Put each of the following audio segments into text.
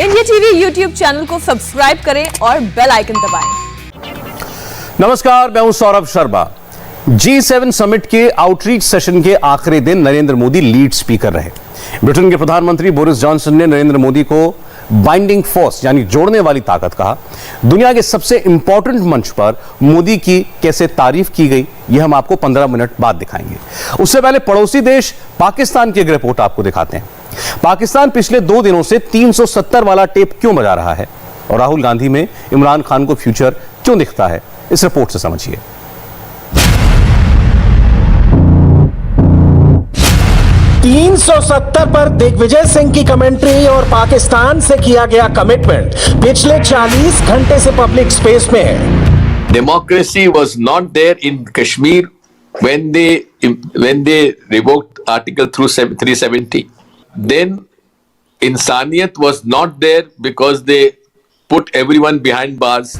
India TV YouTube channel को subscribe करें और बेल आइकन दबाएं। नमस्कार, मैं हूं सौरभ शर्मा। G7 समिट के आउटरीच सेशन के आखिरी दिन नरेंद्र मोदी लीड स्पीकर रहे। ब्रिटेन के प्रधानमंत्री बोरिस जॉनसन ने नरेंद्र मोदी को बाइंडिंग फोर्स यानी जोड़ने वाली ताकत कहा। दुनिया के सबसे इंपॉर्टेंट मंच पर मोदी की कैसे तारीफ की गई, यह हम आपको 15 मिनट बाद दिखाएंगे। उससे पहले पड़ोसी देश पाकिस्तान की एक रिपोर्ट आपको दिखाते हैं। पाकिस्तान पिछले 2 दिनों से 370 वाला टेप क्यों बजा रहा है और राहुल गांधी में इमरान खान को फ्यूचर क्यों दिखता है, इस रिपोर्ट से समझिए। 370 पर दिग्विजय सिंह की कमेंट्री और पाकिस्तान से किया गया कमिटमेंट पिछले 40 घंटे से पब्लिक स्पेस में है। Democracy was not there in Kashmir when they revoked Article 370. Then Insaniyat was not there because they put everyone behind bars.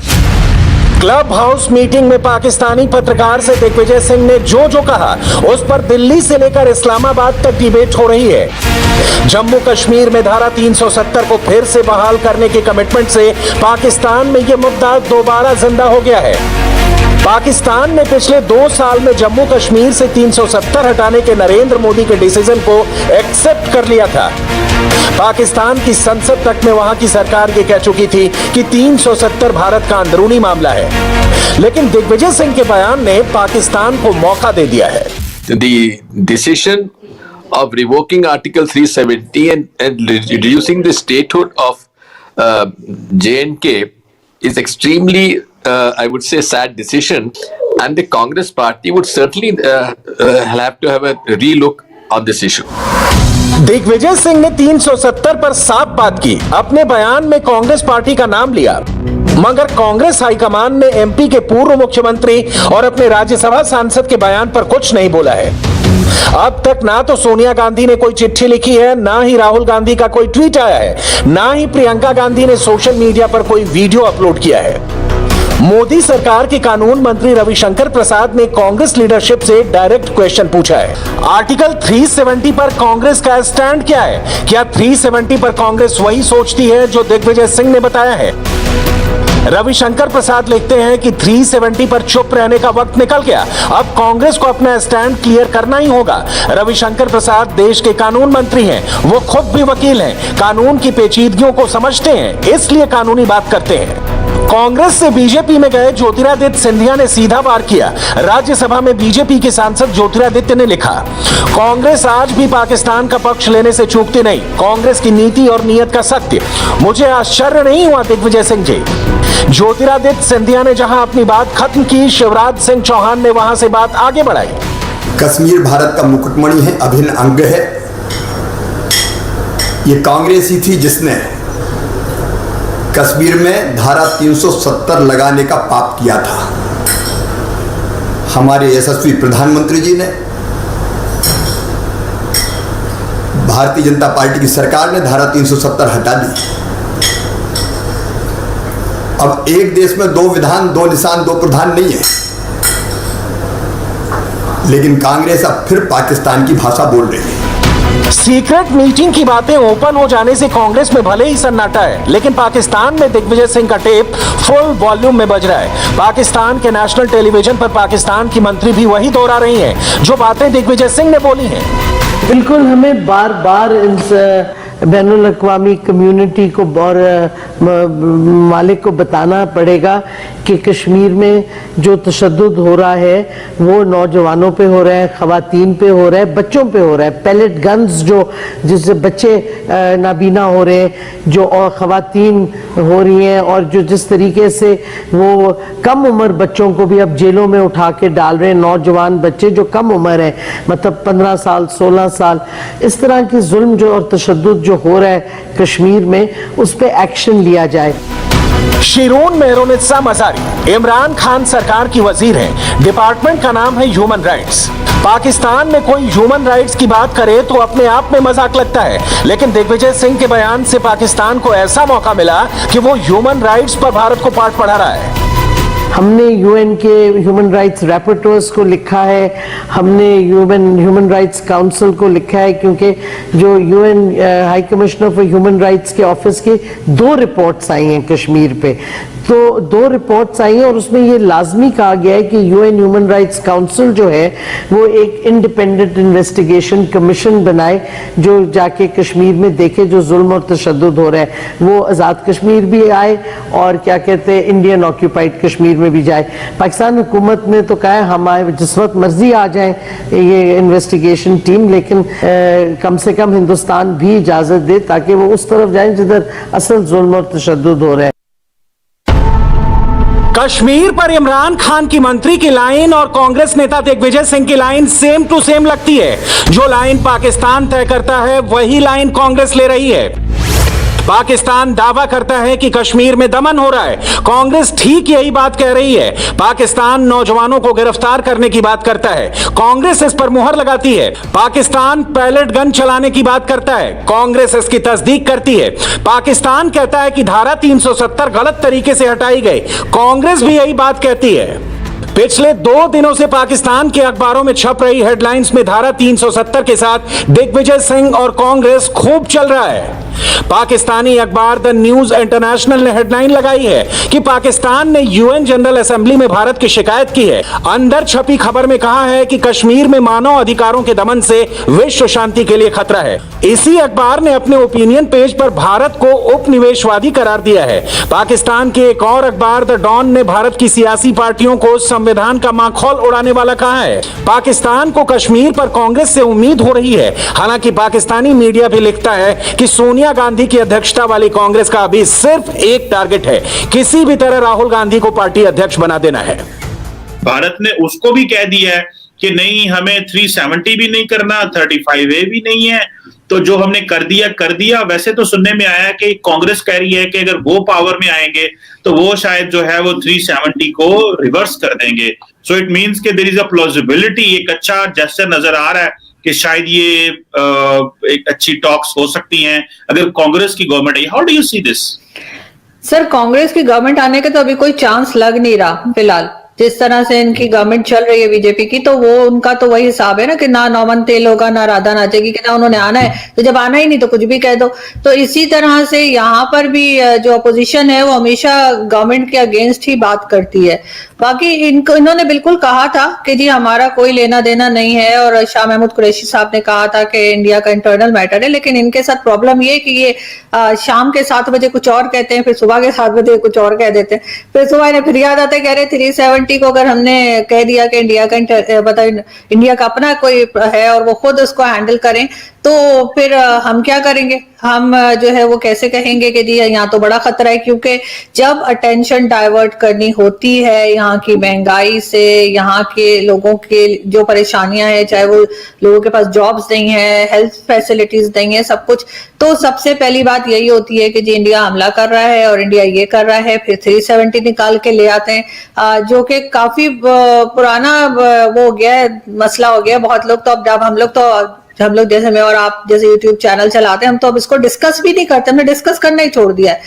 Club house meeting में पाकिस्तानी पत्रकार से दिग्विजय सिंह ने जो कहा, उस पर दिल्ली से लेकर इस्लामाबाद तक डिबेट हो रही है। जम्मू कश्मीर में धारा 370 को फिर से बहाल करने के कमिटमेंट से पाकिस्तान में यह मुद्दा दोबारा जिंदा हो गया है। पाकिस्तान ने पिछले 2 साल में जम्मू कश्मीर से 370 हटाने के नरेंद्र मोदी के डिसीजन को एक्सेप्ट कर लिया था। पाकिस्तान की संसद तक में वहां की सरकार ये कह चुकी थी कि 370 भारत का अंदरूनी मामला है, लेकिन दिग्विजय सिंह के बयान ने पाकिस्तान को मौका दे दिया है। The decision of revoking Article 370 and reducing the statehood of J&K is extremely, I would say, sad decision, and the Congress party would certainly have to have a relook on this issue. Digvijay Singh ने 370 पर साफ बात की। अपने बयान में Congress party का नाम लिया, मगर कांग्रेस हाईकमान ने एमपी के पूर्व मुख्यमंत्री और अपने राज्यसभा सांसद के बयान पर कुछ नहीं बोला है। अब तक ना तो सोनिया गांधी ने कोई चिट्ठी लिखी है, ना ही राहुल गांधी का कोई ट्वीट आया है, ना ही प्रियंका गांधी ने सोशल मीडिया पर कोई वीडियो अपलोड किया है। मोदी सरकार के कानून मंत्री रविशंकर प्रसाद ने कांग्रेस लीडरशिप से डायरेक्ट क्वेश्चन पूछा है। आर्टिकल 370 पर कांग्रेस का स्टैंड क्या है? क्या 370 पर कांग्रेस वही सोचती है जो दिग्विजय सिंह ने बताया है? रविशंकर प्रसाद लिखते हैं कि 370 पर चुप रहने का वक्त निकल गया, अब कांग्रेस को अपना स्टैंड क्लियर करना ही होगा। रविशंकर प्रसाद देश के कानून मंत्री हैं, वो खुद भी वकील हैं, कानून की पेचीदगियों को समझते हैं, इसलिए कानूनी बात करते हैं। कांग्रेस से बीजेपी में गए ज्योतिरादित्य सिंधिया ने सीधा वार किया। राज्यसभा में बीजेपी के सांसद ज्योतिरादित्य ने लिखा, कांग्रेस आज भी पाकिस्तान का पक्ष लेने से चूकती नहीं, कांग्रेस की नीति और नीयत का सत्य। मुझे आश्चर्य नहीं हुआ दिग्विजय सिंह जी। ज्योतिरादित्य सिंधिया ने जहां अपनी बात खत्म की, शिवराज सिंह चौहान ने वहां से बात आगे बढ़ाई। कश्मीर भारत का मुकुटमणि है, अभिन्न अंग है। ये कांग्रेस ही थी जिसने कश्मीर में धारा 370 लगाने का पाप किया था। हमारे यशस्वी प्रधानमंत्री जी ने, भारतीय जनता पार्टी की सरकार ने धारा 370 हटा दी। अब एक देश में 2 विधान, 2 निशान, 2 प्रधान नहीं है, लेकिन कांग्रेस अब फिर पाकिस्तान की भाषा बोल रही है। सीक्रेट मीटिंग की बातें ओपन हो जाने से कांग्रेस में भले ही सन्नाटा है, लेकिन पाकिस्तान में दिग्विजय सिंह का टेप फुल वॉल्यूम में बज रहा है। पाकिस्तान के नेशनल टेलीविजन पर पाकिस्तान की मंत्री भी वही दोहरा रही हैं जो बातें दिग्विजय सिंह ने बोली हैं। बिल्कुल, हमें बार बार इस बैनुल अक़वामी कम्युनिटी को और मालिक को बताना पड़ेगा कि कश्मीर में जो तशद्दुद हो रहा है वो नौजवानों पे हो रहा है, ख़वातीन पे हो रहा है, बच्चों पे हो रहा है। पैलेट गन्स जो जिससे बच्चे नाबीना हो रहे हैं, जो और ख़वातीन हो रही हैं, और जो जिस तरीके से वो कम उम्र बच्चों को भी अब जेलों में उठा के डाल रहे हैं, नौजवान बच्चे जो कम उम्र है, मतलब 15 साल 16 साल, इस तरह की जुल्म जो और तशद्दुद जो हो रहा है कश्मीर में, उस पे एक्शन लिया जाए। शिरून मेहरुन्निसा मज़ारी इमरान खान सरकार की वजीर हैं। डिपार्टमेंट का नाम है ह्यूमन राइट्स। पाकिस्तान में कोई ह्यूमन राइट्स की बात करे तो अपने आप में मजाक लगता है, लेकिन दिग्विजय सिंह के बयान से पाकिस्तान को ऐसा मौका मिला कि वो ह्यूमन राइट्स पर भारत को पाठ पढ़ा रहा है। हमने यूएन के ह्यूमन राइट्स रैपोर्टर्स को लिखा है, हमने ह्यूमन राइट्स काउंसिल को लिखा है, क्योंकि जो UN high commissioner for human rights के ऑफिस की 2 रिपोर्ट्स आई हैं कश्मीर पे, तो 2 रिपोर्ट्स आई हैं और उसमें ये लाजमी कहा गया है कि यूएन ह्यूमन राइट्स काउंसिल जो है वो एक इंडिपेंडेंट इन्वेस्टिगेशन कमीशन बनाए जो जाके कश्मीर में देखे जो जुल्म और तशद्दुद हो रहा है, वो आज़ाद कश्मीर भी आए और क्या कहते हैं इंडियन ऑक्यूपाइड कश्मीर में भी जाए। पाकिस्तान हुकूमत ने तो कहा है हम आए जिस वक्त मर्जी आ जाए ये इन्वेस्टिगेशन टीम, लेकिन कम से कम हिंदुस्तान भी इजाज़त दे ताकि वो उस तरफ जाए जिधर असल जुल्म और तशद्दुद हो रहा है। कश्मीर पर इमरान खान की मंत्री की लाइन और कांग्रेस नेता दिग्विजय सिंह की लाइन सेम टू सेम लगती है। जो लाइन पाकिस्तान तय करता है वही लाइन कांग्रेस ले रही है। पाकिस्तान दावा करता है कि कश्मीर में दमन हो रहा है, कांग्रेस ठीक यही बात कह रही है। पाकिस्तान नौजवानों को गिरफ्तार करने की बात करता है, कांग्रेस इस पर मुहर लगाती है। पाकिस्तान पैलेट गन चलाने की बात करता है, कांग्रेस इसकी तस्दीक करती है। पाकिस्तान कहता है कि धारा 370 गलत तरीके से हटाई गई, कांग्रेस भी यही बात कहती है। पिछले 2 दिनों से पाकिस्तान के अखबारों में छप रही हेडलाइंस में धारा 370 के साथ दिग्विजय सिंह और कांग्रेस खूब चल रहा है। पाकिस्तानी अखबार द न्यूज इंटरनेशनल ने हेडलाइन लगाई है कि पाकिस्तान ने यूएन जनरल असेंबली में भारत की शिकायत की है। अंदर छपी खबर में कहा है कि कश्मीर में मानव अधिकारों के दमन से विश्व शांति के लिए खतरा है। इसी अखबार ने अपने ओपिनियन पेज पर भारत को उपनिवेशवादी करार दिया है। पाकिस्तान के एक और अखबार द डॉन ने भारत की सियासी पार्टियों को संविधान का माखौल उड़ाने वाला कहा है। पाकिस्तान को कश्मीर पर कांग्रेस से उम्मीद हो रही है। हालांकि पाकिस्तानी मीडिया भी लिखता है कि सोनिया गांधी की अध्यक्षता वाली कांग्रेस का अभी सिर्फ एक टारगेट है, किसी भी तरह राहुल गांधी को पार्टी अध्यक्ष बना देना है। भारत ने उसको भी कह दिया है कि नहीं, हमें 370 भी नहीं करना, 35A भी नहीं है, तो जो हमने कर दिया। वैसे तो सुनने में आया कि कांग्रेस कह रही है कि अगर वो पावर में आएंगे तो वो शायद जो है वो 370 को रिवर्स कर देंगे। सो इट मींस कि देयर इज अ प्लॉजिबिलिटी, एक अच्छा जेस्चर नजर आ रहा है कि शायद ये एक अच्छी टॉक्स हो सकती हैं अगर कांग्रेस की गवर्नमेंट है। How do you see this? Sir, Congress की गवर्नमेंट आने का तो अभी कोई चांस लग नहीं रहा फिलहाल। जिस तरह से इनकी गवर्नमेंट चल रही है बीजेपी की, तो वो उनका तो वही हिसाब है ना कि ना नौमन तेल होगा ना राधा नाचेगी, कि ना उन्होंने आना है, तो जब आना ही नहीं तो कुछ भी कह दो। तो इसी तरह से यहाँ पर भी जो अपोजिशन है वो हमेशा गवर्नमेंट के अगेंस्ट ही बात करती है। बाकी इन्होंने बिल्कुल कहा था कि जी हमारा कोई लेना देना नहीं है, और शाह महमूद कुरैशी साहब ने कहा था कि इंडिया का इंटरनल मैटर है। लेकिन इनके साथ प्रॉब्लम ये कि ये शाम के 7 बजे कुछ और कहते हैं, फिर सुबह के 7 बजे कुछ और कह देते हैं, फिर सुबह इन्हें फिर याद आता है, कह रहे 370 को अगर हमने कह दिया कि इंडिया का अपना कोई है और वो खुद उसको हैंडल करें, तो फिर हम क्या करेंगे? हम जो है वो कैसे कहेंगे कि जी यहाँ तो बड़ा खतरा है? क्योंकि जब अटेंशन डाइवर्ट करनी होती है यहाँ की महंगाई से, यहाँ के लोगों के जो परेशानियां हैं, चाहे वो लोगों के पास जॉब्स नहीं है, हेल्थ फैसिलिटीज नहीं है, सब कुछ, तो सबसे पहली बात यही होती है कि जी इंडिया हमला कर रहा है और इंडिया ये कर रहा है। फिर 370 निकाल के ले आते हैं, जो कि काफी पुराना वो हो गया है, मसला हो गया। बहुत लोग तो अब हम लोग जैसे मैं और आप जैसे YouTube चैनल चलाते हैं, हम तो अब इसको डिस्कस भी नहीं करते, हमने डिस्कस करना ही छोड़ दिया है।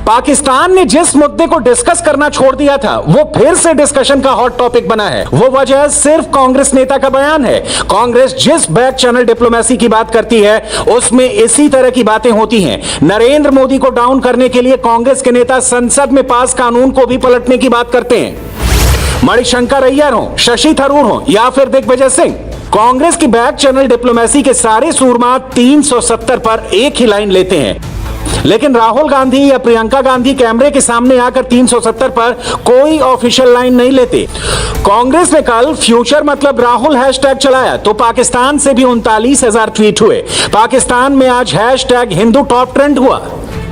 पाकिस्तान ने जिस मुद्दे को डिस्कस करना छोड़ दिया था वो फिर से डिस्कशन का हॉट टॉपिक बना है। वो वजह सिर्फ कांग्रेस नेता का बयान है। कांग्रेस जिस बैक चैनल डिप्लोमेसी की बात करती है उसमें इसी तरह की बातें होती हैं। नरेंद्र मोदी को डाउन करने के लिए कांग्रेस के नेता संसद में पास कानून को भी पलटने की बात करते हैं। मणिशंकर अय्यर हो, शशि थरूर हो या फिर दिग्विजय सिंह, कांग्रेस की बैक चैनल डिप्लोमेसी के सारे सूरमा 370 पर एक ही लाइन लेते हैं। लेकिन राहुल गांधी या प्रियंका गांधी कैमरे के सामने आकर 370 पर कोई ऑफिशियल लाइन नहीं लेते। कांग्रेस ने कल फ्यूचर मतलब राहुल हैशटैग चलाया तो पाकिस्तान से भी 39,000 ट्वीट हुए। पाकिस्तान में आज हैशटैग हिंदू टॉप ट्रेंड हुआ।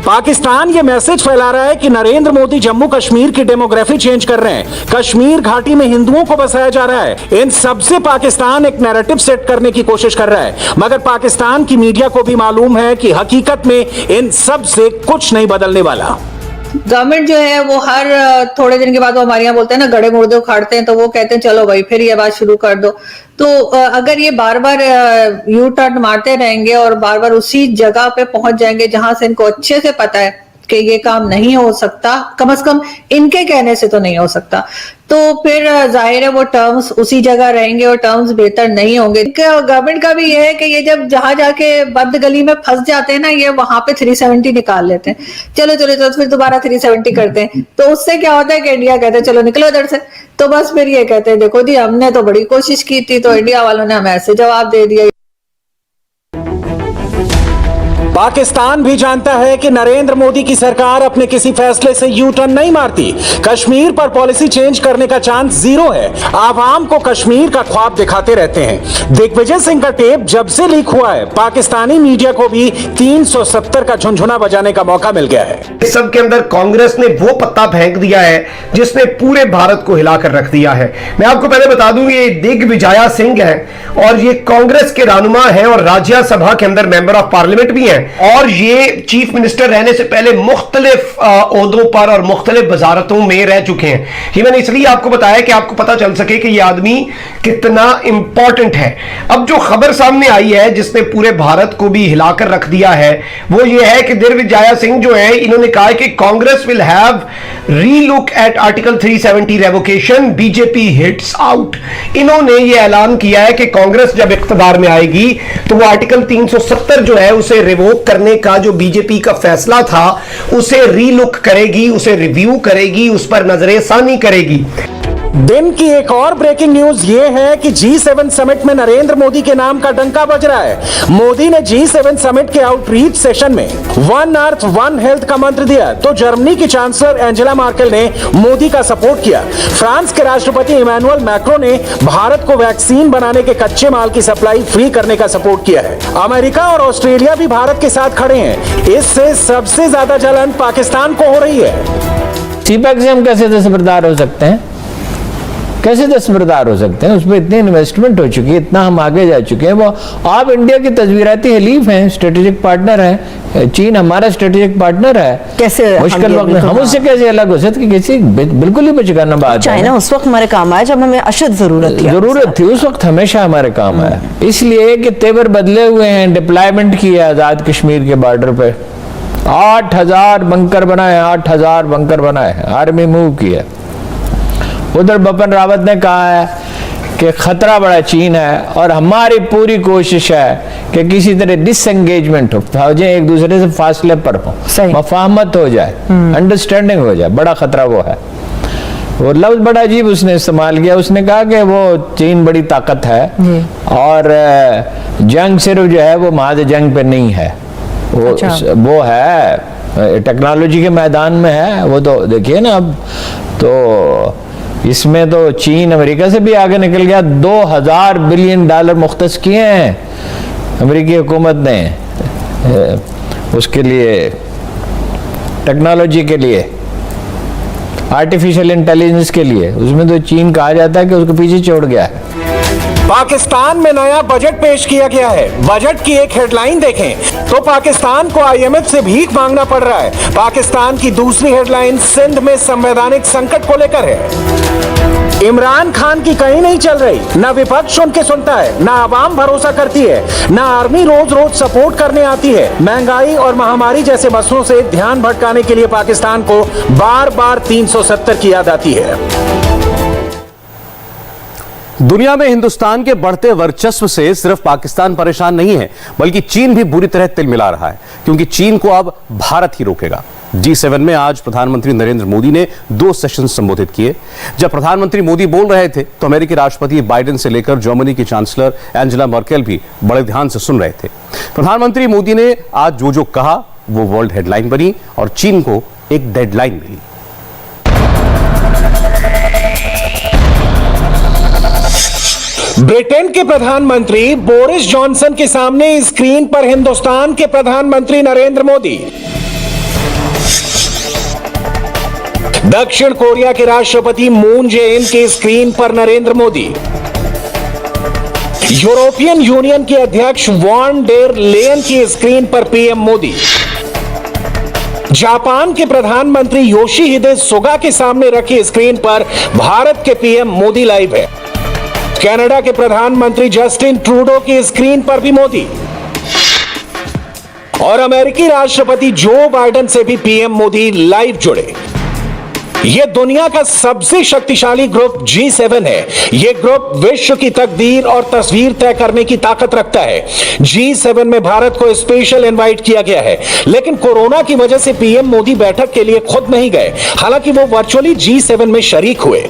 पाकिस्तान ये मैसेज फैला रहा है कि नरेंद्र मोदी जम्मू कश्मीर की डेमोग्राफी चेंज कर रहे हैं, कश्मीर घाटी में हिंदुओं को बसाया जा रहा है। इन सबसे पाकिस्तान एक नैरेटिव सेट करने की कोशिश कर रहा है, मगर पाकिस्तान की मीडिया को भी मालूम है कि हकीकत में इन सब से कुछ नहीं बदलने वाला। गवर्नमेंट जो है वो हर थोड़े दिन के बाद वो हमारे यहाँ बोलते हैं ना, गड़े मुर्दे उखाड़ते हैं, तो वो कहते हैं चलो भाई फिर ये बात शुरू कर दो। तो अगर ये बार बार यू टर्न मारते रहेंगे और बार बार उसी जगह पे पहुंच जाएंगे जहां से इनको अच्छे से पता है कि ये काम नहीं हो सकता, कम से कम इनके कहने से तो नहीं हो सकता, तो फिर जाहिर है वो टर्म्स उसी जगह रहेंगे और टर्म्स बेहतर नहीं होंगे। गवर्नमेंट का भी ये है कि ये जब जहां जाके बंद गली में फंस जाते हैं ना, ये वहां पे 370 निकाल लेते हैं, चलो फिर दोबारा 370 करते हैं, तो उससे क्या होता है कि इंडिया कहते हैं चलो निकलो इधर से, तो बस फिर ये कहते हैं देखो जी हमने तो बड़ी कोशिश की थी, तो इंडिया वालों ने हमें ऐसे जवाब दे दिया। पाकिस्तान भी जानता है कि नरेंद्र मोदी की सरकार अपने किसी फैसले से यू टर्न नहीं मारती। कश्मीर पर पॉलिसी चेंज करने का चांस जीरो है। आवाम को कश्मीर का ख्वाब दिखाते रहते हैं। दिग्विजय सिंह का टेप जब से लीक हुआ है, पाकिस्तानी मीडिया को भी 370 का झुनझुना बजाने का मौका मिल गया है। इस सब के अंदर कांग्रेस ने वो पत्ता फेंक दिया है जिसने पूरे भारत को हिलाकर रख दिया है। मैं आपको पहले बता दूं, ये दिग्विजय सिंह है और ये कांग्रेस के रहनुमा है और राज्यसभा के अंदर मेंबर ऑफ पार्लियामेंट भी हैं, और ये चीफ मिनिस्टर रहने से पहले मुख्तलिफ ओहदों पर और मुख्तलिफ वजारतों में रह चुके हैं। ये मैंने इसलिए आपको बताया कि आपको पता चल सके कि ये आदमी कितना इंपॉर्टेंट है। अब जो खबर सामने आई है जिसने पूरे भारत को भी हिलाकर रख दिया है, वो ये है कि दिग्विजय सिंह जो है, इन्होंने कहा है कि Congress will have relook at article 370 revocation, BJP hits out. इन्होंने ये ऐलान किया है कि कांग्रेस जब इख्तियार में आएगी तो वो आर्टिकल 370 जो है उसे रिवोक करने का जो बीजेपी का फैसला था उसे रीलुक करेगी, उसे रिव्यू करेगी, उस पर नजरेसानी करेगी। दिन की एक और ब्रेकिंग न्यूज ये है कि G7 समिट में नरेंद्र मोदी के नाम का डंका बज रहा है। मोदी ने G7 समिट के आउटरीच सेशन में वन अर्थ वन हेल्थ का मंत्र दिया, तो जर्मनी की चांसलर एंजेला मार्केल ने मोदी का सपोर्ट किया। फ्रांस के राष्ट्रपति इमैनुअल मैक्रो ने भारत को वैक्सीन बनाने के कच्चे माल की सप्लाई फ्री करने का सपोर्ट किया है। अमेरिका और ऑस्ट्रेलिया भी भारत के साथ खड़े हैं। इससे सबसे ज्यादा जलन पाकिस्तान को हो रही है। सीपैक से हम कैसे दस्तबरदार हो सकते हैं? कैसे दस्तबरदार हो सकते हैं? उसमें इतनी इन्वेस्टमेंट हो चुकी है, इतना हम आगे जा चुके हैं। वो आप इंडिया की तजवीराती हलीफ हैं, स्ट्रेटेजिक पार्टनर है। चीन हमारा स्ट्रेटेजिक पार्टनर है। कैसे मुश्किल वक्त में हम उससे कैसे अलग हो सकते? किसी बिल्कुल ही बचकाना बात है। चाइना उस वक्त हमारे काम आया जब हमें अशद जरूरत थी, उस वक्त हमेशा हमारे काम आया। इसलिए कि तेवर बदले हुए हैं। डिप्लॉयमेंट की है आजाद कश्मीर के बॉर्डर पे 8000 बंकर बनाए, 8000 बंकर बनाए, आर्मी मूव की है। उधर बिपिन रावत ने कहा है कि खतरा बड़ा चीन है और हमारी पूरी कोशिश है कि किसी तरह डिसएंगेजमेंट हो जाए, एक दूसरे से फासले पर हो, मफाहमत हो जाए, अंडरस्टैंडिंग हो जाए। बड़ा खतरा वो है। वो लफ्ज बड़ा अजीब उसने इस्तेमाल किया। उसने कहा कि वो चीन बड़ी ताकत है और जंग सिर्फ जो है वो महाज जंग पे नहीं है, वो है टेक्नोलॉजी के मैदान में है। वो तो देखिए ना, अब तो इसमें तो चीन अमेरिका से भी आगे निकल गया। $2000 बिलियन मुख्तस किए हैं अमेरिकी हुकूमत ने उसके लिए, टेक्नोलॉजी के लिए, आर्टिफिशियल इंटेलिजेंस के लिए। उसमें तो चीन कहा जाता है कि उसको पीछे छोड़ गया है। पाकिस्तान में नया बजट पेश किया गया है। बजट की एक हेडलाइन देखें तो पाकिस्तान को IMF से भीख मांगना पड़ रहा है। पाकिस्तान की दूसरी हेडलाइन सिंध में संवैधानिक संकट को लेकर है। इमरान खान की कहीं नहीं चल रही, ना विपक्ष उनके सुनता है, ना आवाम भरोसा करती है, ना आर्मी रोज रोज सपोर्ट करने आती है। महंगाई और महामारी जैसे मसलों से ध्यान भटकाने के लिए पाकिस्तान को बार बार 370 की याद आती है। दुनिया में हिंदुस्तान के बढ़ते वर्चस्व से सिर्फ पाकिस्तान परेशान नहीं है, बल्कि चीन भी बुरी तरह तिलमिला रहा है, क्योंकि चीन को अब भारत ही रोकेगा। G7 में आज प्रधानमंत्री नरेंद्र मोदी ने 2 सेशन संबोधित किए। जब प्रधानमंत्री मोदी बोल रहे थे तो अमेरिकी राष्ट्रपति बाइडेन से लेकर जर्मनी की चांसलर एंजेला मर्केल भी बड़े ध्यान से सुन रहे थे। प्रधानमंत्री मोदी ने आज जो कहा वो वर्ल्ड हेडलाइन बनी और चीन को एक डेडलाइन मिली। ब्रिटेन के प्रधानमंत्री बोरिस जॉनसन के सामने स्क्रीन पर हिंदुस्तान के प्रधानमंत्री नरेंद्र मोदी, दक्षिण कोरिया के राष्ट्रपति मून जे-इन के स्क्रीन पर नरेंद्र मोदी, यूरोपियन यूनियन के अध्यक्ष वॉन डेर लेयन की स्क्रीन पर पीएम मोदी, जापान के प्रधानमंत्री योशिहिदे सुगा के सामने रखी स्क्रीन पर भारत के पीएम मोदी लाइव है। कनाडा के प्रधानमंत्री जस्टिन ट्रूडो की स्क्रीन पर भी मोदी। और अमेरिकी राष्ट्रपति जो बाइडेन से भी पीएम मोदी लाइव जुड़े। यह दुनिया का सबसे शक्तिशाली ग्रुप G7 है। यह ग्रुप विश्व की तकदीर और तस्वीर तय करने की ताकत रखता है। G7 में भारत को स्पेशल इनवाइट किया गया है, लेकिन कोरोना की वजह से पीएम मोदी बैठक के लिए खुद नहीं गए, हालांकि वो वर्चुअली G7 में शरीक हुए।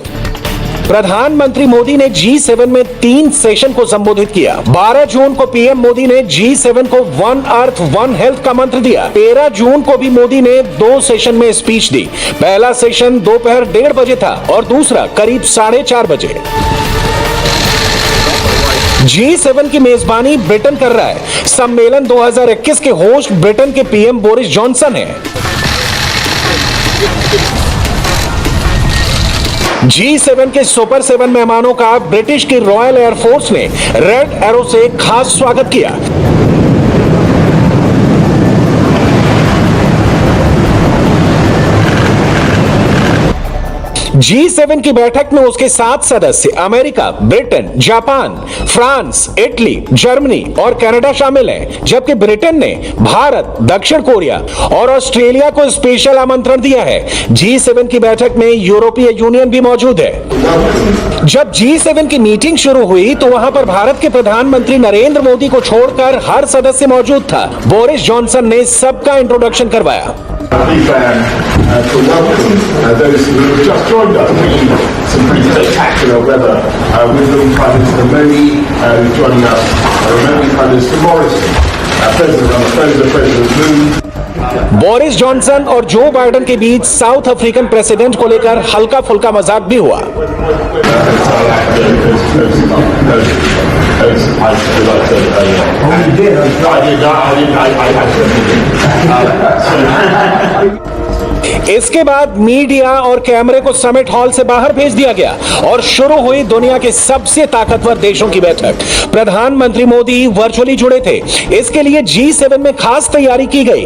प्रधानमंत्री मोदी ने G7 में 3 सेशन को संबोधित किया। 12 जून को पीएम मोदी ने G7 को वन अर्थ वन हेल्थ का मंत्र दिया। 13 जून को भी मोदी ने 2 सेशन में स्पीच दी। पहला सेशन दोपहर 1:30 बजे था और दूसरा करीब 4:30 बजे। G7 की मेजबानी ब्रिटेन कर रहा है। सम्मेलन 2021 के होस्ट ब्रिटेन के पीएम बोरिस जॉनसन हैं। G7 के सुपर 7 मेहमानों का ब्रिटिश की रॉयल एयरफोर्स ने रेड एरो से खास स्वागत किया। G7 की बैठक में उसके 7 सदस्य America, Britain, Japan, France, Italy, Germany और कनाडा शामिल हैं, जबकि ब्रिटेन ने भारत, दक्षिण कोरिया और ऑस्ट्रेलिया को स्पेशल आमंत्रण दिया है। G7 की बैठक में यूरोपीय यूनियन भी मौजूद है। जब G7 की मीटिंग शुरू हुई तो वहां पर भारत के प्रधानमंत्री नरेंद्र मोदी को छोड़कर हर सदस्य मौजूद था। बोरिस जॉनसन ने सबका इंट्रोडक्शन करवाया। Some pretty spectacular weather with them, Prime Minister Modi who's joining us, remembering Prime Minister Morrison, President Moon. Boris Johnson और जो बाइडेन के बीच साउथ अफ्रीकन प्रेसिडेंट को लेकर हल्का फुल्का मजाक भी हुआ। इसके बाद मीडिया और कैमरे को समिट हॉल से बाहर भेज दिया गया और शुरू हुई दुनिया के सबसे ताकतवर देशों की बैठक। प्रधानमंत्री मोदी वर्चुअली जुड़े थे। इसके लिए G7 में खास तैयारी की गई।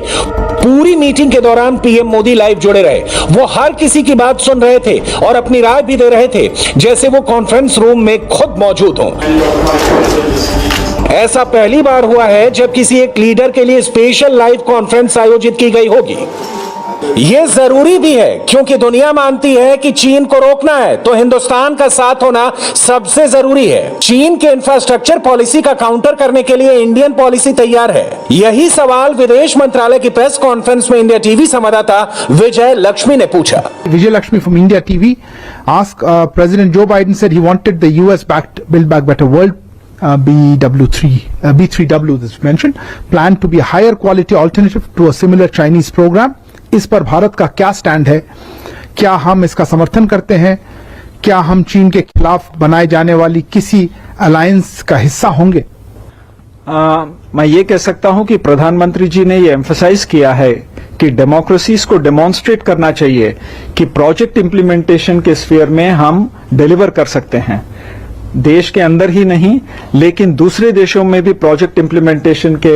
पूरी मीटिंग के दौरान पीएम मोदी लाइव जुड़े रहे। वो हर किसी की बात सुन रहे थे और अपनी राय भी दे रहे थे, जैसे वो कॉन्फ्रेंस रूम में खुद मौजूद हों। ऐसा पहली बार हुआ है जब किसी एक लीडर के लिए स्पेशल लाइव कॉन्फ्रेंस आयोजित की गई होगी। यह जरूरी भी है क्योंकि दुनिया मानती है कि चीन को रोकना है तो हिंदुस्तान का साथ होना सबसे जरूरी है। चीन के इंफ्रास्ट्रक्चर पॉलिसी का काउंटर करने के लिए इंडियन पॉलिसी तैयार है। यही सवाल विदेश मंत्रालय की प्रेस कॉन्फ्रेंस में इंडिया टीवी संवाददाता विजय लक्ष्मी ने पूछा। Vijay Lakshmi from India TV asked President Joe Biden said he wanted the US backed Build Back Better World B3W this mentioned plan to be a higher quality alternative to a similar Chinese program. इस पर भारत का क्या stand है? क्या हम इसका समर्थन करते हैं? क्या हम चीन के खिलाफ बनाए जाने वाली किसी अलायंस का हिस्सा होंगे? मैं ये कह सकता हूं कि प्रधानमंत्री जी ने ये एम्फसाइज किया है कि डेमोक्रेसीज को डेमोन्स्ट्रेट करना चाहिए कि प्रोजेक्ट इंप्लीमेंटेशन के स्फीयर में हम डिलीवर कर सकते हैं। देश के अंदर ही नहीं लेकिन दूसरे देशों में भी प्रोजेक्ट इंप्लीमेंटेशन के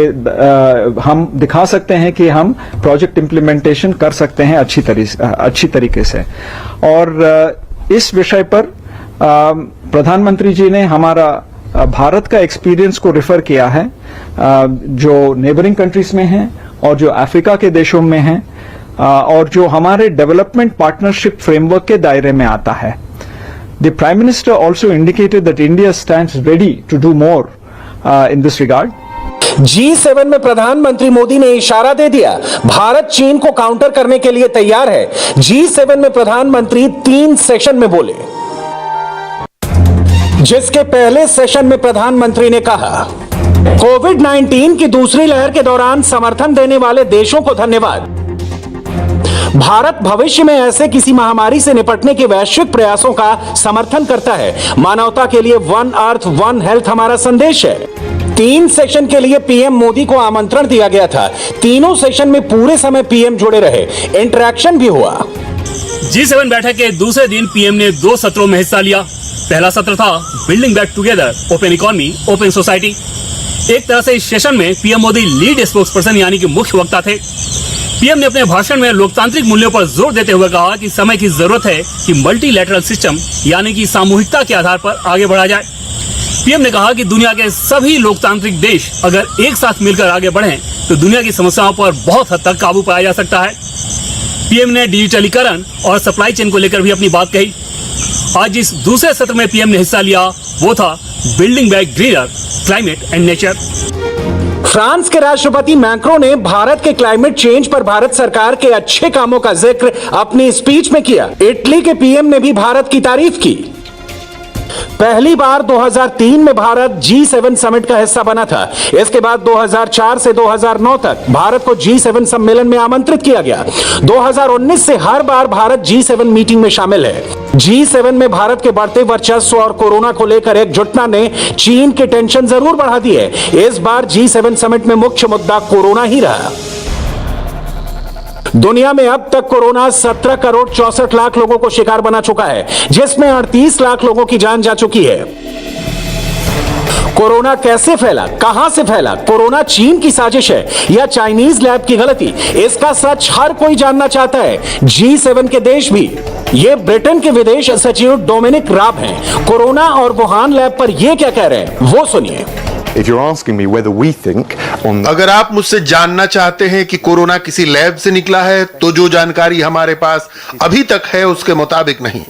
हम दिखा सकते हैं कि हम प्रोजेक्ट इंप्लीमेंटेशन कर सकते हैं अच्छी तरीके से। और इस विषय पर प्रधानमंत्री जी ने हमारा भारत का एक्सपीरियंस को रेफर किया है जो नेबरिंग कंट्रीज में है और जो अफ्रीका के देशों में है और जो हमारे डेवलपमेंट पार्टनरशिप फ्रेमवर्क के दायरे में आता है। The Prime Minister also indicated that India stands ready to do more in this regard. G7 में प्रधानमंत्री मोदी ने इशारा दे दिया, भारत चीन को काउंटर करने के लिए तैयार है। G7 में प्रधानमंत्री 3 सेशन में बोले, जिसके पहले सेशन में प्रधानमंत्री ने कहा, कोविड-19 की दूसरी लहर के दौरान समर्थन देने वाले देशों को धन्यवाद। भारत भविष्य में ऐसे किसी महामारी से निपटने के वैश्विक प्रयासों का समर्थन करता है। मानवता के लिए वन अर्थ वन हेल्थ हमारा संदेश है। 3 सेशन के लिए पीएम मोदी को आमंत्रण दिया गया था। तीनों सेशन में पूरे समय पीएम जुड़े रहे, इंटरैक्शन भी हुआ। G7 बैठक के दूसरे दिन पीएम ने 2 सत्रों में हिस्सा लिया। पहला सत्र था building back together, open economy, open society. एक तरह से इस सेशन में PM Modi lead spokes person यानी कि मुख्य वक्ता थे। पीएम ने अपने भाषण में लोकतांत्रिक मूल्यों पर जोर देते हुए कहा कि समय की जरूरत है कि मल्टीलैटरल सिस्टम यानी कि सामूहिकता के आधार पर आगे बढ़ा जाए। पीएम ने कहा कि दुनिया के सभी लोकतांत्रिक देश अगर एक साथ मिलकर आगे बढ़ें तो दुनिया की समस्याओं पर बहुत हद तक काबू पाया जा सकता है। पीएम ने डिजिटलीकरण और सप्लाई चेन को लेकर भी अपनी बात कही। आज जिस दूसरे सत्र में पीएम ने हिस्सा लिया वो था building back greener climate and nature. France के राष्ट्रपति मैक्रो ने भारत के क्लाइमेट चेंज पर भारत सरकार के अच्छे कामों का जिक्र अपनी स्पीच में किया। इटली के पीएम ने भी भारत की तारीफ की। पहली बार 2003 में भारत G7 समिट का हिस्सा बना था। इसके बाद 2004 से 2009 तक भारत को G7 सम्मेलन में आमंत्रित किया गया। 2019 से हर बार भारत G7 मीटिंग में शामिल है। G7 में भारत के बढ़ते वर्चस्व और कोरोना को लेकर एकजुटता ने चीन की टेंशन जरूर बढ़ा दी है। इस बार G7 समिट में मुख्य मुद्दा कोरोना ही रहा। दुनिया में अब तक कोरोना 17 करोड़ 64 लाख लोगों को शिकार बना चुका है, जिसमें 38 लाख लोगों की जान जा चुकी है। कोरोना कैसे फैला, कहां से फैला, कोरोना चीन की साजिश है या चाइनीज लैब की गलती, इसका सच हर कोई जानना चाहता है, G7 के देश भी। ये ब्रिटेन के विदेश सचिव डोमिनिक राब हैं। कोरोना और वुहान लैब पर ये क्या कह रहे हैं वो सुनिए। अगर आप मुझसे जानना चाहते हैं कि कोरोना किसी लैब से निकला है, तो जो जानकारी हमारे पास अभी तक है उसके मुताबिक नहीं।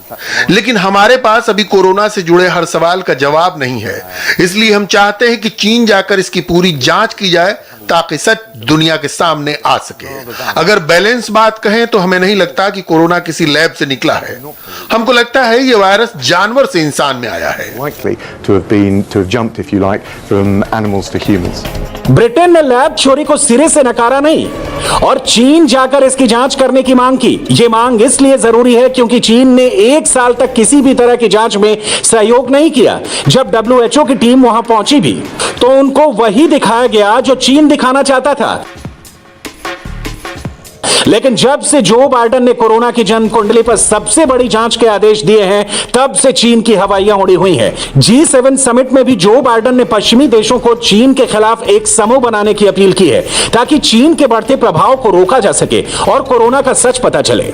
लेकिन हमारे पास अभी कोरोना से जुड़े हर सवाल का जवाब नहीं है। इसलिए हम चाहते हैं कि चीन जाकर इसकी पूरी जांच की जाए ताकि सच दुनिया के सामने आ सके। अगर बैलेंस बात कहें तो हमें नहीं लगता कि कोरोना किसी लैब से निकला है। हमको लगता है ये वायरस जानवर से इंसान में आया है। ब्रिटेन ने लैब चोरी को सिरे से नकारा नहीं और चीन जाकर इसकी जांच करने की मांग की। ये मांग इसलिए जरूरी है क्योंकि चीन ने 1 साल तक किसी भी तरह की जांच में सहयोग नहीं किया। जब WHO की टीम वहां पहुंची भी तो उनको वही दिखाया गया जो चीन दिखाना चाहता था। लेकिन जब से जो बाइडेन ने कोरोना की जन कुंडली पर सबसे बड़ी जांच के आदेश दिए हैं, तब से चीन की हवाइयां उड़ी हुई हैं। G7 समिट में भी जो बाइडेन ने पश्चिमी देशों को चीन के खिलाफ एक समूह बनाने की अपील की है ताकि चीन के बढ़ते प्रभाव को रोका जा सके और कोरोना का सच पता चले,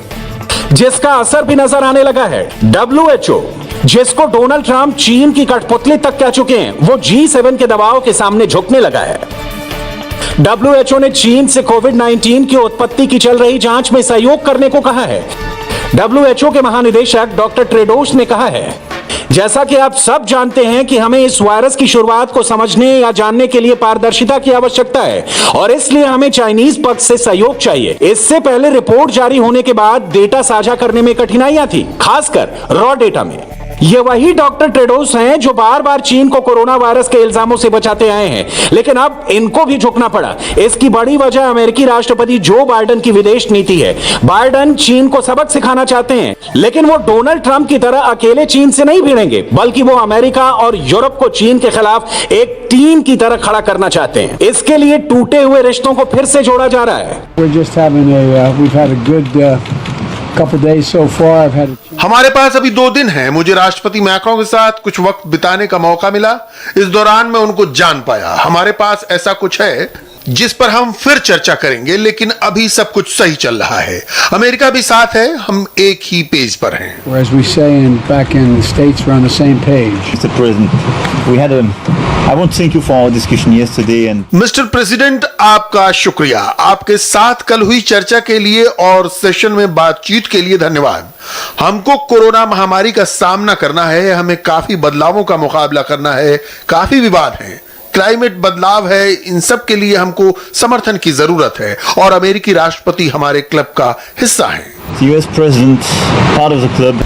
जिसका असर भी नजर आने लगा है। WHO, जिसको डोनाल्ड ट्रंप चीन की कठपुतली तक कह चुके हैं, वो G7 के दबाव के सामने झुकने लगा है। WHO ने चीन से कोविड-19 की उत्पत्ति की चल रही जांच में सहयोग करने को कहा है। WHO के महानिदेशक डॉक्टर टेड्रोस ने कहा है, जैसा कि आप सब जानते हैं कि हमें इस वायरस की शुरुआत को समझने या जानने के लिए पारदर्शिता की आवश्यकता है और इसलिए हमें चाइनीज पक्ष से सहयोग चाहिए। इससे पहले रिपोर्ट जारी होने के बाद डेटा साझा करने में कठिनाइयां थी, खासकर रॉ डेटा में। ये वही डॉक्टर टेड्रोस हैं जो बार बार चीन को कोरोना वायरस के इल्जामों से बचाते आए हैं, लेकिन अब इनको भी झुकना पड़ा। इसकी बड़ी वजह अमेरिकी राष्ट्रपति जो बाइडेन की विदेश नीति है। बाइडेन चीन को सबक सिखाना चाहते हैं, लेकिन वो डोनाल्ड ट्रंप की तरह अकेले चीन से नहीं भिड़ेंगे, बल्कि वो अमेरिका और यूरोप को चीन के खिलाफ एक टीम की तरह खड़ा करना चाहते हैं। इसके लिए टूटे हुए रिश्तों को फिर से जोड़ा जा रहा है। हमारे पास अभी 2 दिन हैं। मुझे राष्ट्रपति मैक्रो के साथ कुछ वक्त बिताने का मौका मिला। इस दौरान मैं उनको जान पाया। हमारे पास ऐसा कुछ है जिस पर हम फिर चर्चा करेंगे, लेकिन अभी सब कुछ सही चल रहा है। अमेरिका भी साथ है, हम एक ही पेज पर हैं। मिस्टर प्रेसिडेंट, आपका शुक्रिया। आपके साथ कल हुई चर्चा के लिए और सेशन में बातचीत के लिए धन्यवाद। हमको कोरोना महामारी का सामना करना है, हमें काफी बदलावों का मुकाबला करना है, काफी विवाद हैं, क्लाइमेट बदलाव है, इन सब के लिए हमको समर्थन की जरूरत है और अमेरिकी राष्ट्रपति हमारे क्लब का हिस्सा हैं। US president, part of the club.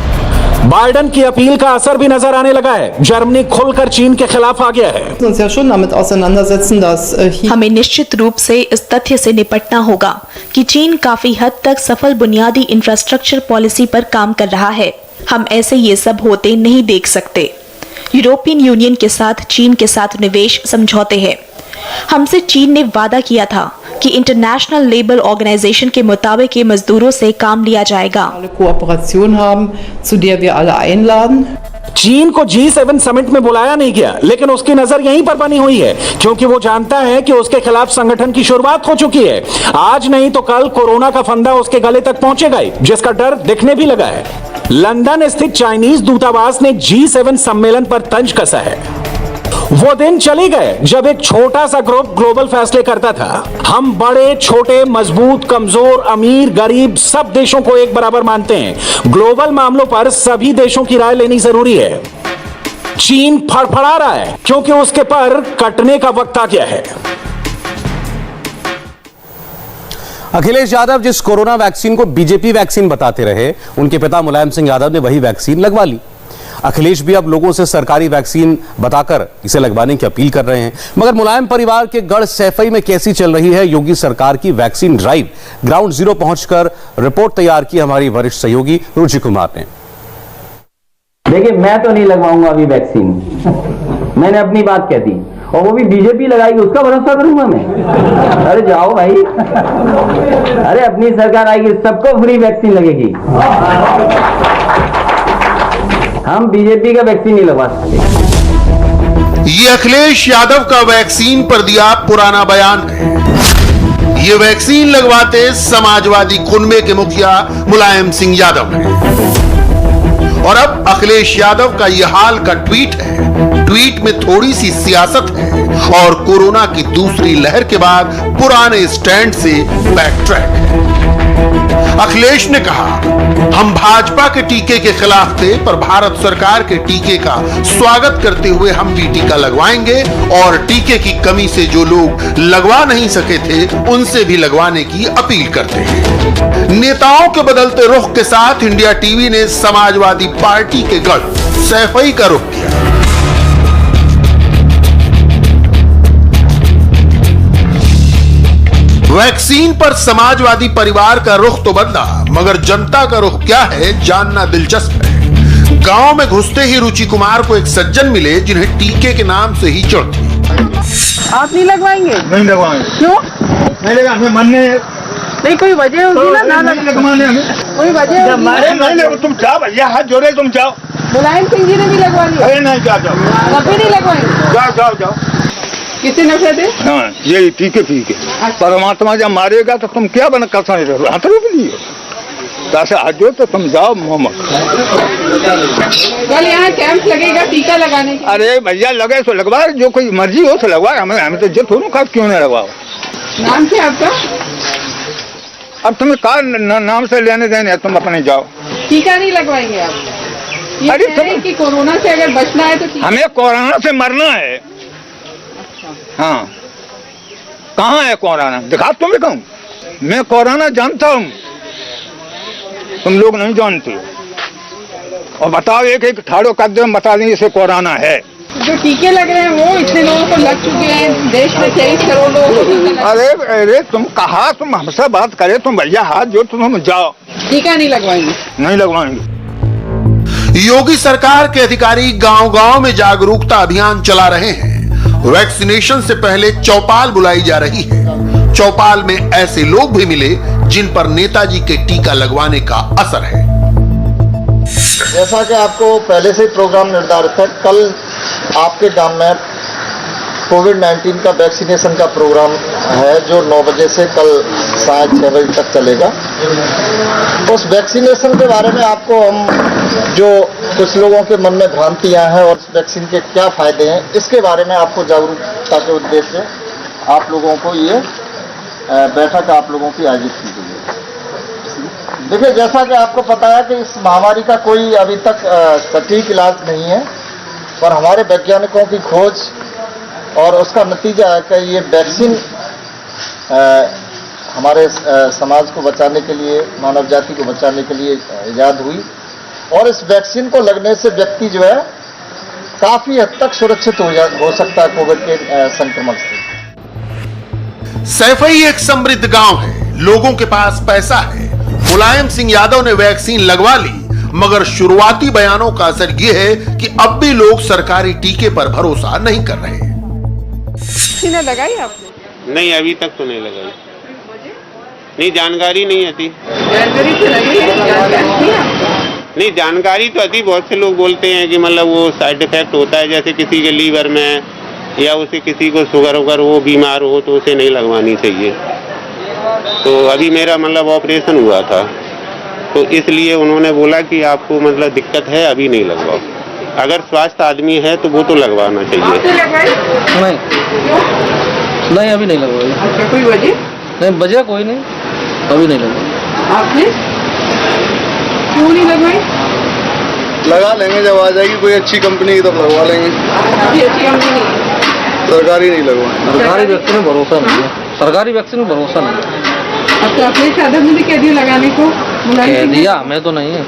Biden की अपील का असर भी नजर आने लगा है। जर्मनी खुलकर चीन के खिलाफ आ गया है। हमें निश्चित रूप से इस तथ्य से निपटना होगा कि चीन काफी हद तक सफल बुनियादी इंफ्रास्ट्रक्चर पॉलिसी पर काम कर रहा है। हम ऐसे ये सब होते नहीं देख सकते। यूरोपियन यूनियन के साथ चीन के साथ निवेश समझौते हैं। हमसे चीन ने वादा किया था कि इंटरनेशनल लेबर ऑर्गेनाइजेशन के मुताबिक ये मजदूरों से काम लिया जाएगा। चीन को G7 समिट में बुलाया नहीं गया, लेकिन उसकी नजर यहीं पर बनी हुई है क्योंकि वो जानता है कि उसके खिलाफ संगठन की शुरुआत हो चुकी है। आज नहीं तो कल कोरोना का फंदा उसके गले तक पहुंचेगा ही, जिसका डर दिखने भी लगा है। लंदन स्थित चाइनीज दूतावास ने G7 सम्मेलन पर तंज कसा है। वो दिन चले गए जब एक छोटा सा ग्रुप ग्लोबल फैसले करता था। हम बड़े छोटे मजबूत कमजोर अमीर गरीब सब देशों को एक बराबर मानते हैं। ग्लोबल मामलों पर सभी देशों की राय लेनी जरूरी है। चीन फड़फड़ा रहा है क्योंकि उसके पर कटने का वक्त आ गया है। अखिलेश यादव जिस कोरोना वैक्सीन को बीजेपी वैक्सीन बताते रहे, उनके पिता मुलायम सिंह यादव ने वही वैक्सीन लगवा ली। अखिलेश भी अब लोगों से सरकारी वैक्सीन बताकर इसे लगवाने की अपील कर रहे हैं। मगर मुलायम परिवार के गढ़ सैफई में कैसी चल रही है योगी सरकार की वैक्सीन ड्राइव, ग्राउंड जीरो पहुंचकर रिपोर्ट तैयार की हमारी वरिष्ठ सहयोगी रुचि कुमार ने। देखिए, मैं तो नहीं लगवाऊंगा अभी वैक्सीन, मैंने अपनी बात कह दी, और वो भी बीजेपी लगाएगी उसका भरोसा करूंगा मैं? अरे जाओ भाई, अरे अपनी सरकार आएगी सबको फ्री वैक्सीन लगेगी, हम बीजेपी का वैक्सीन नहीं लगवा सकते। ये अखिलेश यादव का वैक्सीन पर दिया पुराना बयान है। ये वैक्सीन लगवाते समाजवादी कुनबे के मुखिया मुलायम सिंह यादव हैं। और अब अखिलेश यादव का यह हाल का ट्वीट है। ट्वीट में थोड़ी सी सियासत है और कोरोना की दूसरी लहर के बाद पुराने स्टैंड से बैक ट्रैक है। अखिलेश ने कहा, हम भाजपा के टीके के खिलाफ थे, पर भारत सरकार के टीके का स्वागत करते हुए हम भी टीका लगवाएंगे और टीके की कमी से जो लोग लगवा नहीं सके थे उनसे भी लगवाने की अपील करते हैं। नेताओं के बदलते रुख के साथ इंडिया टीवी ने समाजवादी पार्टी के गढ़ सैफई का रुख किया। वैक्सीन पर समाजवादी परिवार का रुख तो बदला, मगर जनता का रुख क्या है जानना दिलचस्प है। गांव में घुसते ही रुचि कुमार को एक सज्जन मिले जिन्हें टीके के नाम से ही चढ़ थी। आप नहीं लगवाएंगे? नहीं लगवाएंगे। क्यों नहीं लगा, हमें मानने नहीं, कोई वजह होगी ना लगवाने हमें, कोई वजह होगी। तुम जाओ भैया, हाथ जोड़े तुम जाओ। मुलायम सिंह जी ने भी लगवा लिया? अरे नहीं, जाओ कभी नहीं लगवाएंगे? जाओ जाओ जाओ। कितने नशे थे? हाँ, ये टीके पी के परमात्मा जब मारेगा तो तुम क्या बना कर सकते? हाथ रोक लियो, जैसे हाथ जो तो तुम जाओ मोहम्मद। कल यहाँ कैंप लगेगा टीका लगाने का। अरे भैया लगे तो लगवा, जो कोई मर्जी हो तो लगवा, हमें तो जो थोड़ा का क्यों नहीं लगवाओ। नाम क्या आपका? अब तुम्हें का नाम से लेने देने, तुम अपने जाओ। टीका नहीं लगवाएंगे आप? अरे तुम कि कोरोना से अगर बचना है तो हमें कोरोना से मरना है। हाँ, कहाँ है कोरोना? दिखा तुम्हें कहूँ, मैं कोरोना जानता हूँ, तुम लोग नहीं जानते। और बताओ, एक एक ठाड़ो कदम बता देंगे इसे कोरोना है। जो टीके लग रहे हैं वो इतने लोगों को लग चुके हैं, देश में 23 करोड़ लोगों को। अरे तुम कहा, तुम हमसे बात करे, तुम भैया हाथ जो तुम जाओ। टीका नहीं लगवाएंगे? नहीं लगवाएंगे। योगी सरकार के अधिकारी गांव-गांव में जागरूकता अभियान चला रहे हैं। वैक्सीनेशन से पहले चौपाल बुलाई जा रही है। चौपाल में ऐसे लोग भी मिले जिन पर नेताजी के टीका लगवाने का असर है। जैसा कि आपको पहले से प्रोग्राम निर्धारित है, कल आपके गांव में कोविड-19 का वैक्सीनेशन का प्रोग्राम है जो 9 बजे से कल साढ़े 6 बजे तक चलेगा। उस वैक्सीनेशन के बारे में आपको हम जो कुछ लोगों के मन में भ्रांतियां हैं और वैक्सीन के क्या फायदे हैं, इसके बारे में आपको जागरूकता के उद्देश्य से आप लोगों को ये बैठक आप लोगों की आयोजित की गई है। देखिए, जैसा कि आपको पता है कि इस महामारी का कोई अभी तक सटीक इलाज नहीं है, पर हमारे वैज्ञानिकों की खोज और उसका नतीजा है कि ये वैक्सीन हमारे समाज को बचाने के लिए, मानव जाति को बचाने के लिए ईजाद हुई और इस वैक्सीन को लगने से व्यक्ति जो है काफी हद तक सुरक्षित हो सकता है कोविड के संक्रमण से। सैफई एक समृद्ध गांव है, लोगों के पास पैसा है। मुलायम सिंह यादव ने वैक्सीन लगवा ली, मगर शुरुआती बयानों का असर यह है कि अब भी लोग सरकारी टीके पर भरोसा नहीं कर रहे। लगाई आपने? नहीं, अभी तक तो नहीं लगाई। नहीं, जानकारी नहीं आती। जानकारी तो लगी है? नहीं, जानकारी तो आती। बहुत से लोग बोलते हैं कि मतलब वो साइड इफेक्ट होता है, जैसे किसी के लीवर में या उसे किसी को शुगर होकर वो बीमार हो तो उसे नहीं लगवानी चाहिए। तो अभी मेरा मतलब ऑपरेशन हुआ था, तो इसलिए उन्होंने बोला कि आपको मतलब दिक्कत है, अभी नहीं लगवाओ। अगर स्वास्थ्य आदमी है तो वो तो लगवाना चाहिए। नहीं अभी नहीं लगवाई। अच्छा, कोई वजह? नहीं वजह कोई नहीं, अभी नहीं लगवाई। आपने क्यों नहीं लगवाई? लगा लेंगे जब आ जाएगी कोई अच्छी कंपनी तब लगवा लेंगे। अभी अच्छी कंपनी सरकारी नहीं लगवाएंगे। सरकारी वैक्सीन में भरोसा नहीं है, सरकारी वैक्सीन में भरोसा नहीं है। अब तो अखिलेश यादव ने भी कह दिया लगाने को, कह दिया, हमें तो नहीं है।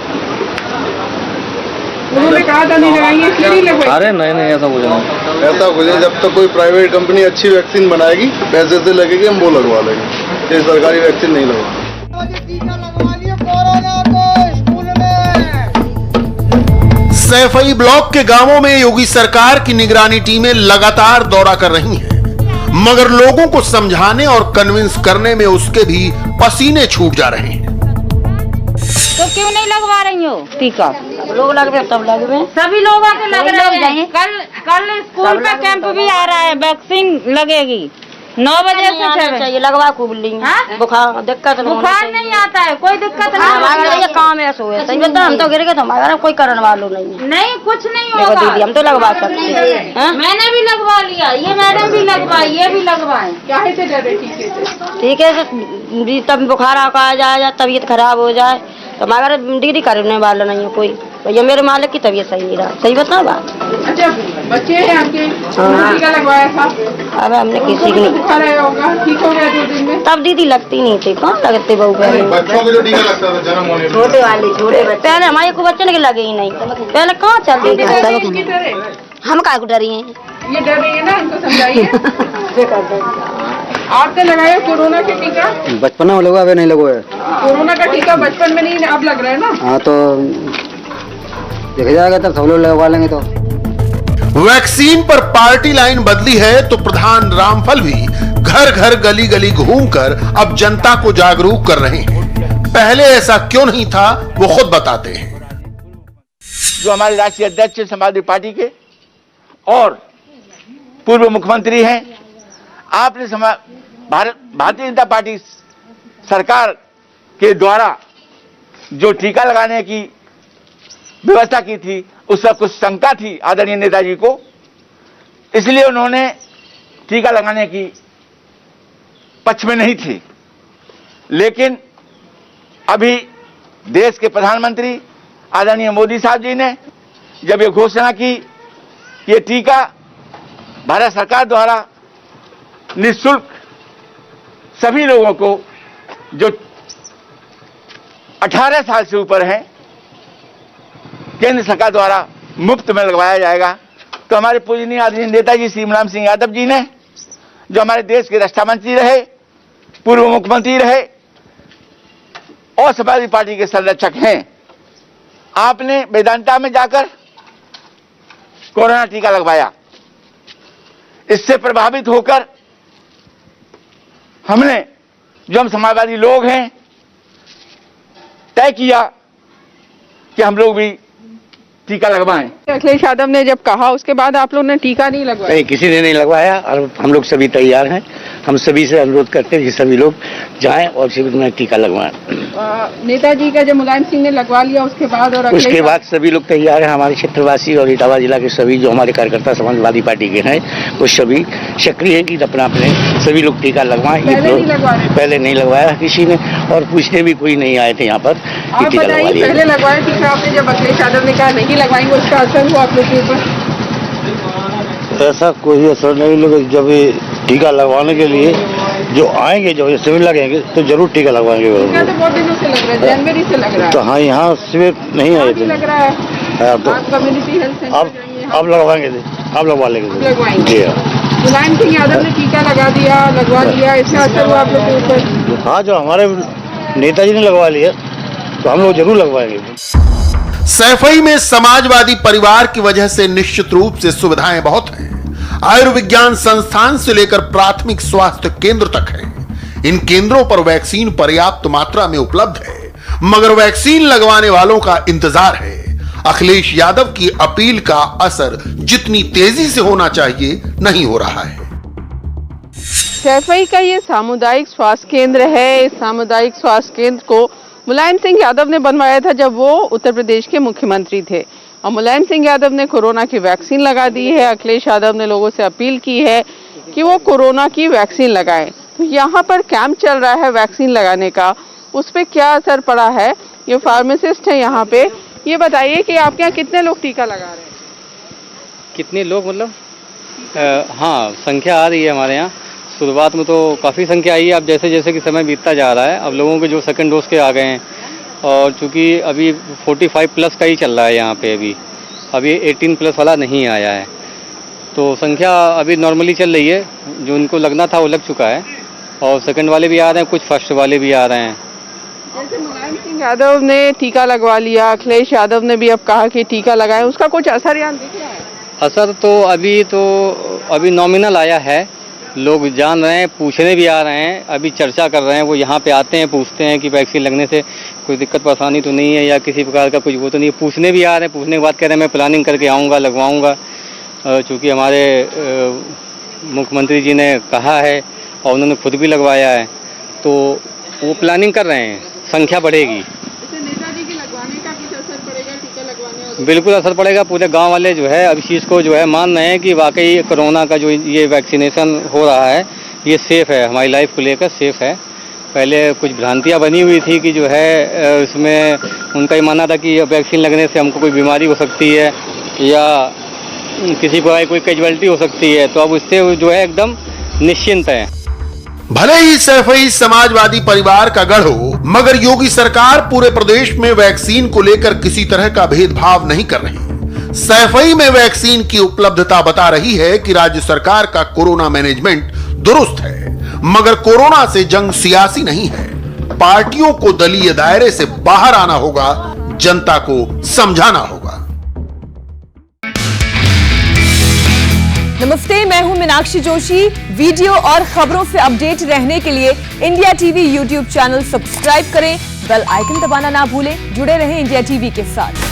उन्होंने कहा था नहीं लगाएंगे, इसलिए नहीं लगवाई। अरे नहीं ऐसा कुछ नहीं। ऐसा कुछ नहीं, जब तक कोई प्राइवेट कंपनी अच्छी वैक्सीन बनाएगी पैसे से लगेगी हम वो लगवा लेंगे, ये सरकारी वैक्सीन नहीं लगवा। सैफई ब्लॉक के गांवों में योगी सरकार की निगरानी टीमें लगातार दौरा कर रही हैं, मगर लोगों को समझाने और कन्विंस करने में उसके भी पसीने छूट जा रहे हैं। तो क्यों नहीं लगवा रही हो टीका? लोग लगवे तब लगवे, सभी लोगों को लग रहे हैं। कल स्कूल पे कैंप भी आ रहा है, वैक्सीन लगेगी 9 बजे से 6 बजे। लगवा खूब ली। बुखार दिक्कत बुखार नहीं आता है, कोई दिक्कत नहीं। हमारा काम ऐसा हुआ, सही बता, हम तो गिर गए, हमारा कोई करने वालों नहीं है। नहीं कुछ नहीं होगा दीदी, हम तो लगवा सकते हैं। मैंने भी लगवा लिया, ये मैडम भी लगवाई, ये भी लगवाए। ठीक है, तब बुखार आ जाए, तबीयत खराब हो जाए तो हमारा दीदी करने वाला नहीं है कोई। ये मेरे मालिक की तबीयत सही नहीं रहा, सही बता बात। अच्छा, बच्चे हैं आपके, टीका लगवाया था? अब हमने किसी को बुखार आया होगा, ठीक हो गया 2 दिन में? तब दीदी लगती नहीं थी, कौन लगते बहू पहले? बच्चों को जो टीका लगता था जन्म होने में, छोटे पहले हमारे को बच्चे के लगे ही नहीं, पहले कहाँ चल रही थी। हम का डरी हैं, ये डर रही है ना, इनको समझाइए। आपने लगाया कोरोना का टीका? बचपन में लगवा, नहीं लगवाया। कोरोना का टीका बचपन में नहीं, अब लग रहा है ना? हाँ तो देखा जाएगा, तब सब लोग लगवा लेंगे। तो वैक्सीन पर पार्टी लाइन बदली है तो प्रधान रामफल भी घर घर गली गली घूमकर अब जनता को जागरूक कर रहे हैं। पहले ऐसा क्यों नहीं था वो खुद बताते हैं। जो हमारे राष्ट्रीय अध्यक्ष समाजवादी पार्टी के और पूर्व मुख्यमंत्री हैं, आपने भारतीय जनता पार्टी सरकार के द्वारा जो टीका लगाने की व्यवस्था की थी उसका कुछ शंका थी आदरणीय नेताजी को, इसलिए उन्होंने टीका लगाने की पक्ष में नहीं थी। लेकिन अभी देश के प्रधानमंत्री आदरणीय मोदी साहब जी ने जब ये घोषणा की कि ये टीका भारत सरकार द्वारा निःशुल्क सभी लोगों को जो 18 साल से ऊपर हैं केंद्र सरकार द्वारा मुफ्त में लगवाया जाएगा, तो हमारे पूजनीय आदरणीय नेताजी श्री मुलायम सिंह यादव जी ने, जो हमारे देश के रक्षा मंत्री रहे, पूर्व मुख्यमंत्री रहे और समाजवादी पार्टी के संरक्षक हैं, आपने वेदांता में जाकर कोरोना टीका लगवाया। इससे प्रभावित होकर हमने, जो हम समाजवादी लोग हैं, तय किया कि हम लोग भी टीका लगवाएं। अखिलेश यादव ने जब कहा उसके बाद आप लोगों ने टीका नहीं लगवाया? नहीं, किसी ने नहीं लगवाया और हम लोग सभी तैयार हैं। हम सभी से अनुरोध करते हैं कि सभी लोग जाएं और शिविर में टीका लगवाएं। नेताजी का जब मुलायम सिंह ने लगवा लिया उसके बाद और उसके बाद सभी लोग तैयार हैं। हमारे क्षेत्रवासी और इटावा जिला के सभी जो हमारे कार्यकर्ता समाजवादी पार्टी के हैं वो सभी सक्रिय हैं कि अपना अपने सभी लोग टीका लगवाएं। पहले नहीं लगवाया किसी ने और पूछने भी कोई नहीं आए थे यहाँ पर। आप बताइए, पहले लगवाया टीका आपने, जब अखिलेश यादव ने कहा नहीं लगवाएंगे उसका असर हुआ आप लोग के ऊपर? ऐसा कोई असर नहीं, लोग जब टीका लगवाने के लिए जो आएंगे, जो शिविर लगेंगे तो जरूर टीका लगवाएंगे। टीका तो बहुत दिनों से लग रहा है, जनवरी से लग रहा है। तो हाँ, यहाँ शिविर नहीं आए थे, लग रहा है तो कम्युनिटी हेल्थ सेंटर अब लगवाएंगे, अब लगवा लेंगे। मुलायम सिंह यादव ने टीका लगवा दिया, इससे असर हुआ आप लोग के ऊपर? हाँ, जो हमारे नेताजी ने लगवा लिया तो हम लोग जरूर लगवाएंगे। सैफई में समाजवादी परिवार की वजह से निश्चित रूप से सुविधाएं बहुत हैं। आयुर्विज्ञान संस्थान से लेकर प्राथमिक स्वास्थ्य केंद्र तक है। इन केंद्रों पर वैक्सीन पर्याप्त मात्रा में उपलब्ध है, मगर वैक्सीन लगवाने वालों का इंतजार है। अखिलेश यादव की अपील का असर जितनी तेजी से होना चाहिए नहीं हो रहा है। सैफई का ये सामुदायिक स्वास्थ्य केंद्र है। इस सामुदायिक स्वास्थ्य केंद्र को मुलायम सिंह यादव ने बनवाया था जब वो उत्तर प्रदेश के मुख्यमंत्री थे, और मुलायम सिंह यादव ने कोरोना की वैक्सीन लगा दी है। अखिलेश यादव ने लोगों से अपील की है कि वो कोरोना की वैक्सीन लगाएं। तो यहाँ पर कैंप चल रहा है वैक्सीन लगाने का, उस पर क्या असर पड़ा है? ये फार्मासिस्ट है यहाँ पे, ये बताइए कि आपके यहाँ कितने लोग टीका लगा रहे हैं? कितने लोग मतलब हाँ, संख्या आ रही है हमारे यहाँ। शुरुआत में तो काफ़ी संख्या आई है, अब जैसे जैसे कि समय बीतता जा रहा है अब लोगों के जो सेकंड डोज के आ गए हैं, और चूँकि अभी 45 प्लस का ही चल रहा है यहाँ पे, अभी 18 प्लस वाला नहीं आया है, तो संख्या अभी नॉर्मली चल रही है। जो उनको लगना था वो लग चुका है, और सेकंड वाले भी आ रहे हैं, कुछ फर्स्ट वाले भी आ रहे हैं। जैसे मुलायम सिंह यादव ने टीका लगवा लिया, अखिलेश यादव ने भी अब कहा कि टीका लगाएं, उसका कुछ असर यहाँ दिख रहा है? असर तो अभी नॉमिनल आया है, लोग जान रहे हैं, पूछने भी आ रहे हैं, अभी चर्चा कर रहे हैं। वो यहाँ पे आते हैं, पूछते हैं कि वैक्सीन लगने से कोई दिक्कत परेशानी तो नहीं है या किसी प्रकार का कुछ वो तो नहीं है। पूछने भी आ रहे हैं, पूछने के बाद कह रहे हैं मैं प्लानिंग करके आऊँगा, लगवाऊँगा। चूँकि हमारे मुख्यमंत्री जी ने कहा है और उन्होंने खुद भी लगवाया है, तो वो प्लानिंग कर रहे हैं, संख्या बढ़ेगी। नेताजी के लगवाने का कुछ असर पड़ेगा टीका लगवाने? बिल्कुल असर पड़ेगा। पूरे गांव वाले जो है अब इस चीज़ को जो है मान रहे हैं कि वाकई कोरोना का जो ये वैक्सीनेशन हो रहा है ये सेफ़ है, हमारी लाइफ को लेकर सेफ़ है। पहले कुछ भ्रांतियां बनी हुई थी कि जो है उसमें उनका ये मानना था कि वैक्सीन लगने से हमको कोई बीमारी हो सकती है या किसी को कोई कैजुअलिटी हो सकती है, तो अब उससे जो है एकदम निश्चिंत है। भले ही सैफई समाजवादी परिवार का गढ़ हो, मगर योगी सरकार पूरे प्रदेश में वैक्सीन को लेकर किसी तरह का भेदभाव नहीं कर रही। सैफई में वैक्सीन की उपलब्धता बता रही है कि राज्य सरकार का कोरोना मैनेजमेंट दुरुस्त है, मगर कोरोना से जंग सियासी नहीं है। पार्टियों को दलीय दायरे से बाहर आना होगा, जनता को समझाना होगा। नमस्ते, मैं हूं मीनाक्षी जोशी। वीडियो और खबरों से अपडेट रहने के लिए India TV YouTube channel subscribe करें, बेल आइकन दबाना ना भूलें। जुड़े रहें इंडिया टीवी के साथ।